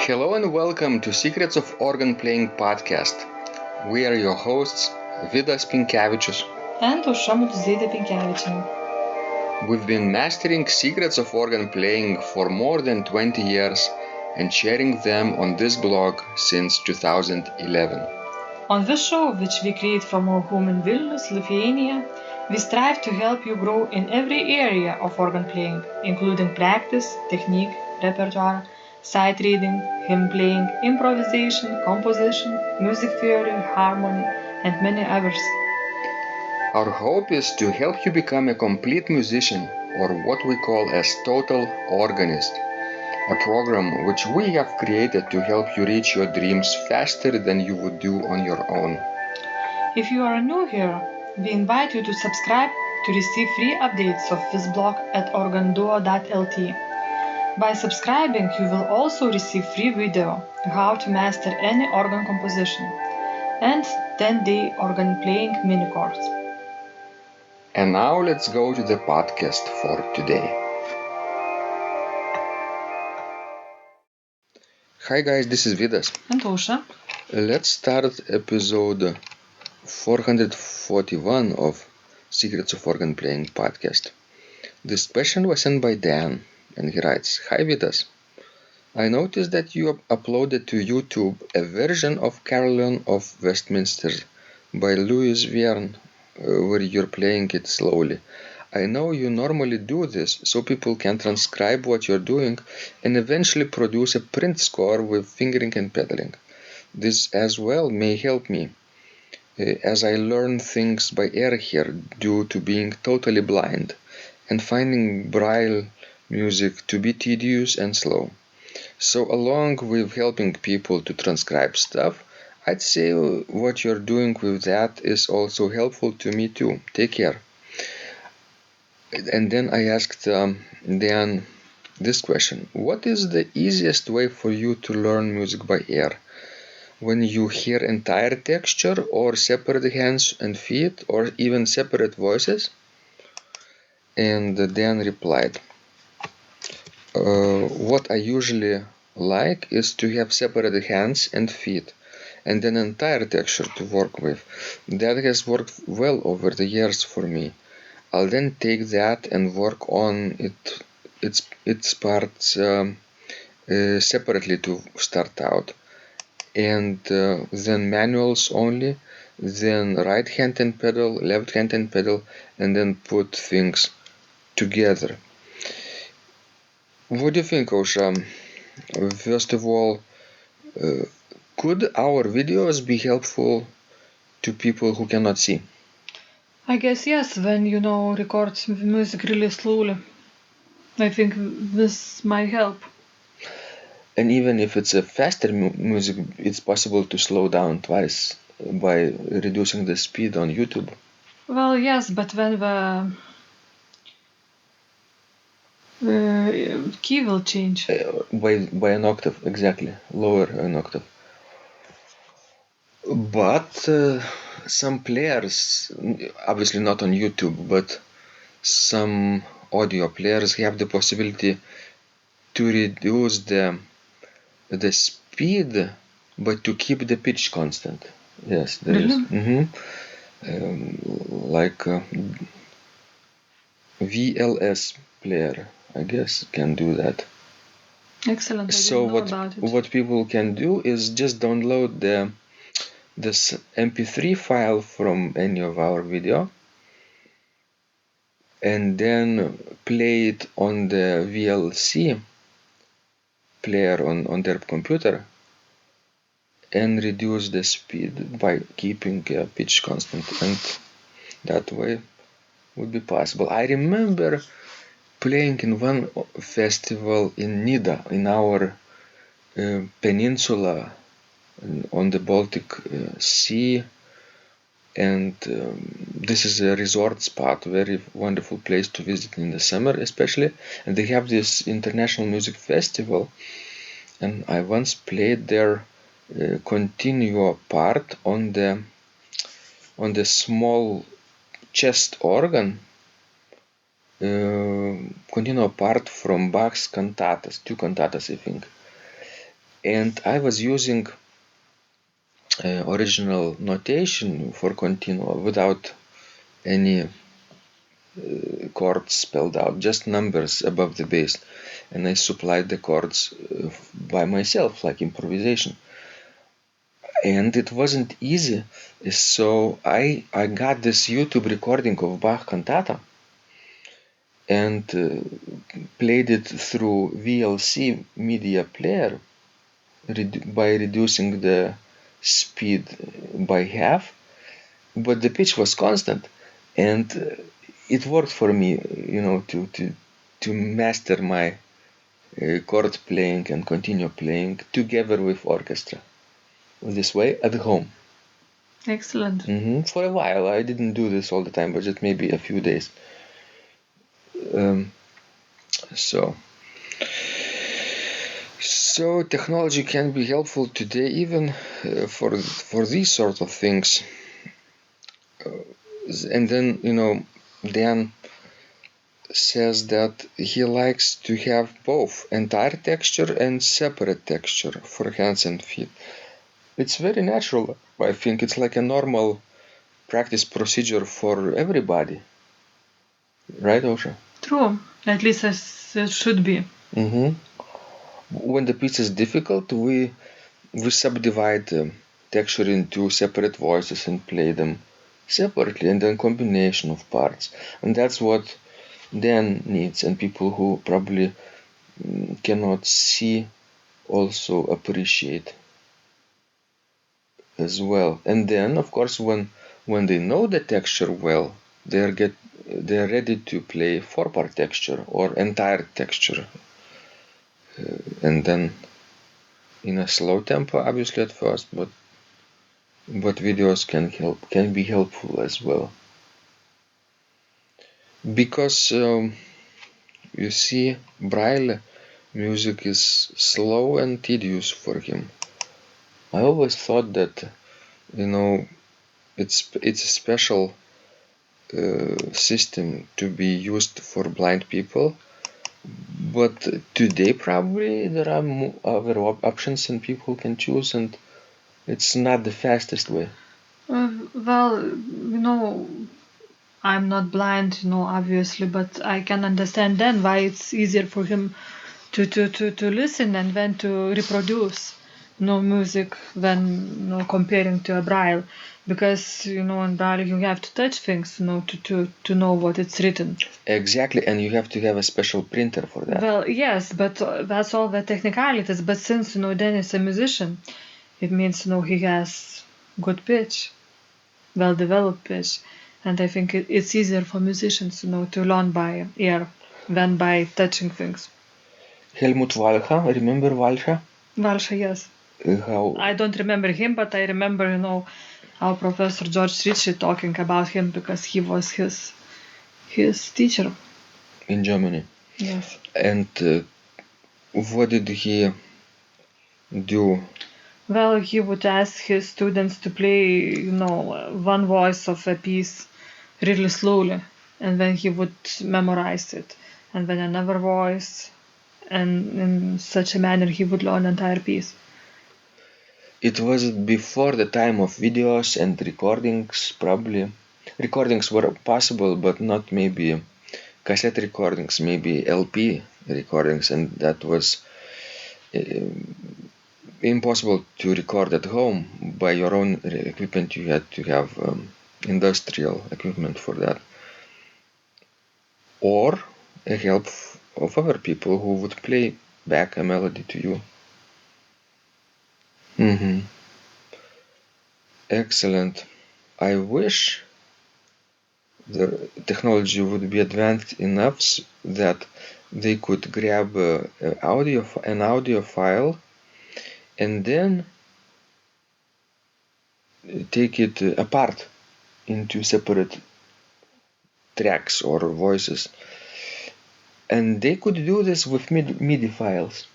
Hello and welcome to Secrets of Organ Playing podcast. We are your hosts, Vidas and Aušra Pinkevičienė. We've been mastering secrets of organ playing for more than 20 years and sharing them on this blog since 2011. On this show, which we create from our home in Vilnius, Lithuania, we strive to help you grow in every area of organ playing, including practice, technique, repertoire, sight reading, hymn playing, improvisation, composition, music theory, harmony, and many others. Our hope is to help you become a complete musician, or what we call as total organist, a program which we have created to help you reach your dreams faster than you would do on your own. If you are new here, we invite you to subscribe to receive free updates of this blog at organduo.lt. By subscribing, you will also receive free video how to master any organ composition and 10-day organ playing mini course. And now let's go to the podcast for today. Hi guys, this is Vidas. And Aušra. Let's start episode 441 of Secrets of Organ Playing podcast. This question was sent by Dan, and he writes, Hi Vidas, I noticed that you uploaded to YouTube a version of Carillon of Westminster by Louis Vierne, where you're playing it slowly. I know you normally do this so people can transcribe what you're doing and eventually produce a print score with fingering and pedaling. This as well may help me, as I learn things by ear here due to being totally blind and finding Braille music to be tedious and slow. So along with helping people to transcribe stuff, I'd say what you're doing with that is also helpful to me too. Take care. And then I asked Dan this question. What is the easiest way for you to learn music by ear? When you hear entire texture or separate hands and feet or even separate voices? And Dan replied, what I usually like is to have separate hands and feet and an entire texture to work with. That has worked well over the years for me. I'll then take that and work on its parts separately to start out. And then manuals only, then right hand and pedal, left hand and pedal, and then put things together. What do you think, Aušra? First of all, could our videos be helpful to people who cannot see? I guess yes, when record music really slowly. I think this might help. And even if it's a faster music, it's possible to slow down twice by reducing the speed on YouTube. Well, yes, but when the key will change. By an octave, exactly. Lower an octave. But some players, obviously not on YouTube, but some audio players have the possibility to reduce the speed, but to keep the pitch constant. Yes, there is. Like VLS player, I guess, can do that. Excellent. So what people can do is just download this MP3 file from any of our video and then play it on the VLC player on their computer and reduce the speed by keeping a pitch constant, and that way would be possible. I remember playing in one festival in Nida, in our peninsula on the Baltic Sea, and this is a resort spot, very wonderful place to visit in the summer especially, and they have this international music festival, and I once played their continuo part on the small chest organ, continuo part from Bach's cantatas, 2 cantatas I think, and I was using original notation for continuo without any chords spelled out, just numbers above the bass, and I supplied the chords by myself, like improvisation. And it wasn't easy, so I got this YouTube recording of Bach cantata and played it through VLC media player by reducing the speed by half, but the pitch was constant, and it worked for me, to master my chord playing and continue playing together with orchestra. This way at home. Excellent. For a while, I didn't do this all the time, but just maybe a few days. So technology can be helpful today, even for these sort of things. And then, Dan says that he likes to have both entire texture and separate texture for hands and feet. It's very natural. I think it's like a normal practice procedure for everybody. Right, Osha? True. At least as it should be. When the piece is difficult, we subdivide texture into separate voices and play them separately, and then combination of parts. And that's what Dan needs, and people who probably cannot see also appreciate as well. And then, of course, when they know the texture well, they're ready to play 4-part texture or entire texture, and then in a slow tempo, obviously at first, but videos can be helpful as well, because you see, Braille music is slow and tedious for him. I always thought that it's a special system to be used for blind people, but today probably there are other options and people can choose, and it's not the fastest way. Well, I'm not blind, obviously, but I can understand then why it's easier for him to listen and then to reproduce music when comparing to a Braille, because in Braille you have to touch things to know what it's written. Exactly, and you have to have a special printer for that. Well, yes, but that's all the technicalities. But since Dan is a musician, it means he has good pitch, well developed pitch, and I think it's easier for musicians to learn by ear than by touching things. Helmut Walcha, remember Walcha? Walcha, yes. I don't remember him, but I remember, our Professor George Ritchie talking about him because he was his teacher. In Germany. Yes. And what did he do? Well, he would ask his students to play, one voice of a piece really slowly, and then he would memorize it, and then another voice, and in such a manner he would learn the entire piece. It was before the time of videos and recordings, probably. Recordings were possible, but not maybe cassette recordings, maybe LP recordings, and that was impossible to record at home by your own equipment. You had to have industrial equipment for that, or a help of other people who would play back a melody to you. Excellent. I wish the technology would be advanced enough that they could grab an audio file and then take it apart into separate tracks or voices. And they could do this with MIDI files.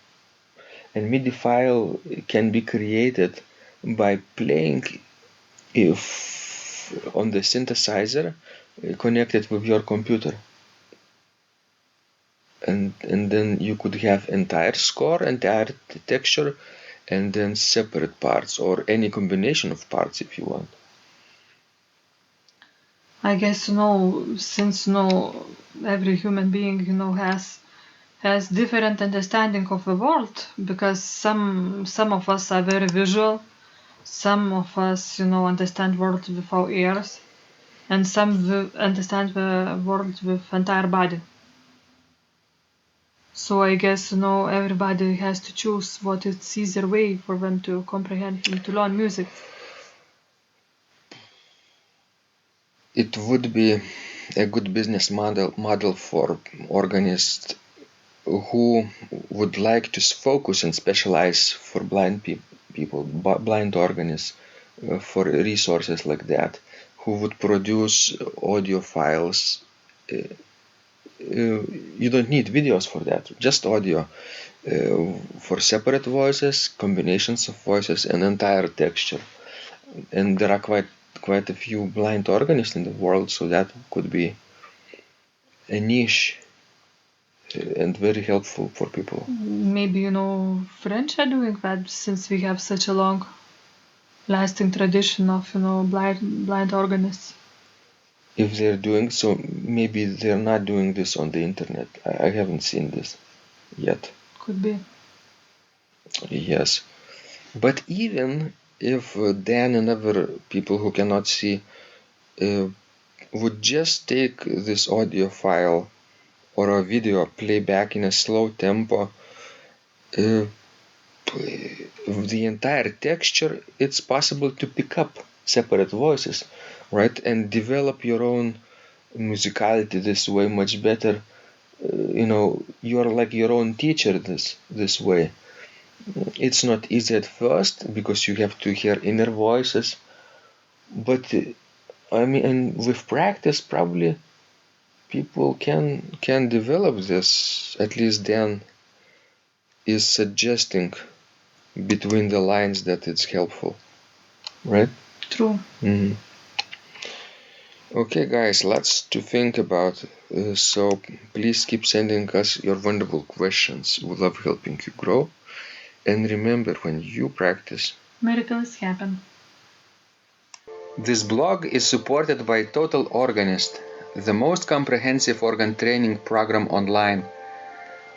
And MIDI file can be created by playing on the synthesizer connected with your computer. And then you could have entire score, entire texture, and then separate parts, or any combination of parts if you want? I guess, since, every human being, has different understanding of the world, because some of us are very visual, some of us, understand world with our ears, and some understand the world with entire body. So I guess, everybody has to choose what is easier way for them to comprehend and to learn music. It would be a good business model for organists who would like to focus and specialize for blind people, blind organists, for resources like that, who would produce audio files. You don't need videos for that, just audio, for separate voices, combinations of voices, and entire texture. And there are quite a few blind organists in the world, so that could be a niche and very helpful for people. Maybe, French are doing that, since we have such a long lasting tradition of, blind organists. If they're doing so, maybe they're not doing this on the internet. I haven't seen this yet. Could be. Yes. But even if Dan and other people who cannot see would just take this audio file or a video playback in a slow tempo, the entire texture, it's possible to pick up separate voices, right? And develop your own musicality this way much better. You're like your own teacher this way. It's not easy at first because you have to hear inner voices, but and with practice probably people can develop this. At least Dan is suggesting between the lines that it's helpful, right? True. Mm-hmm. Okay, guys, lots to think about. So please keep sending us your wonderful questions. We love helping you grow. And remember, when you practice, miracles happen. This blog is supported by Total Organist, the most comprehensive organ training program online,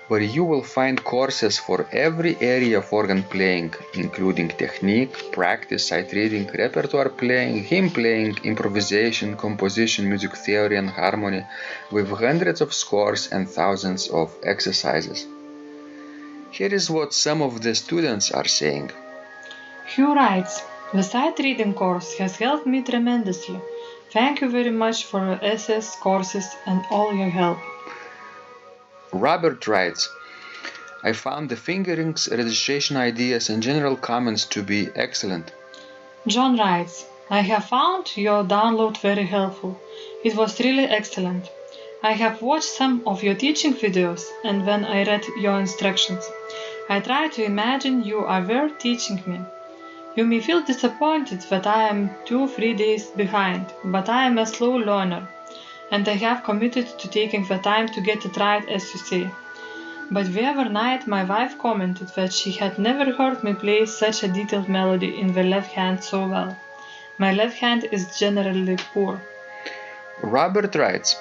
where you will find courses for every area of organ playing, including technique, practice, sight reading, repertoire playing, hymn playing, improvisation, composition, music theory, and harmony, with hundreds of scores and thousands of exercises. Here is what some of the students are saying. Hugh writes, "The sight reading course has helped me tremendously. Thank you very much for your essays, courses, and all your help." Robert writes, "I found the fingerings, registration ideas, and general comments to be excellent." John writes, "I have found your download very helpful. It was really excellent. I have watched some of your teaching videos, and when I read your instructions, I tried to imagine you are there teaching me. You may feel disappointed that I am 2-3 days behind, but I am a slow learner, and I have committed to taking the time to get it right, as you say. But the other night my wife commented that she had never heard me play such a detailed melody in the left hand so well. My left hand is generally poor." Robert writes,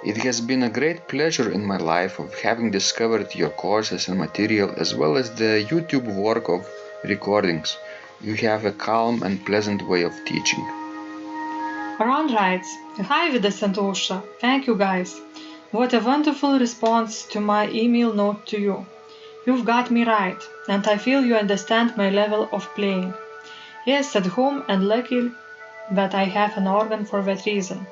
"It has been a great pleasure in my life of having discovered your courses and material, as well as the YouTube work of recordings. You have a calm and pleasant way of teaching." Ron writes, "Hi Vidas and Ausra, thank you guys. What a wonderful response to my email note to you. You've got me right, and I feel you understand my level of playing. Yes, at home, and lucky that I have an organ for that reason.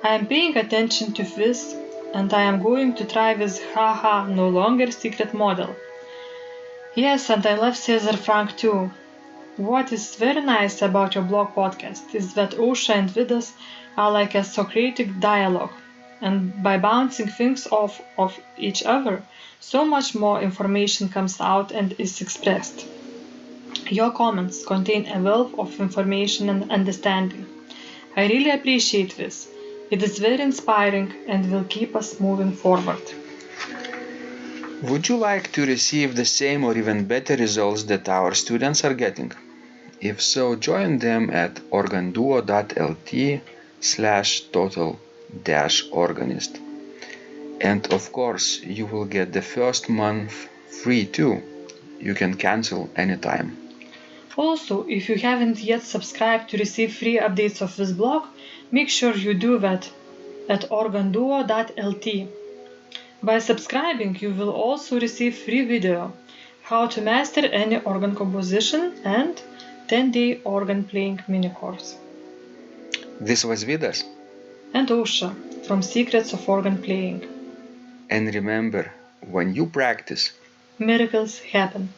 I am paying attention to this, and I am going to try this haha no longer secret model. Yes, and I love Cesar Frank too. What is very nice about your blog podcast is that Ausra and Vidas are like a Socratic dialogue, and by bouncing things off of each other, so much more information comes out and is expressed. Your comments contain a wealth of information and understanding. I really appreciate this. It is very inspiring and will keep us moving forward." Would you like to receive the same or even better results that our students are getting? If so, join them at organduo.lt/total-organist. And of course, you will get the first month free too. You can cancel anytime. Also, if you haven't yet subscribed to receive free updates of this blog, make sure you do that at organduo.lt. By subscribing, you will also receive free video, how to master any organ composition and 10-day organ playing mini course. This was Vidas. And Osha from Secrets of Organ Playing. And remember, when you practice, miracles happen.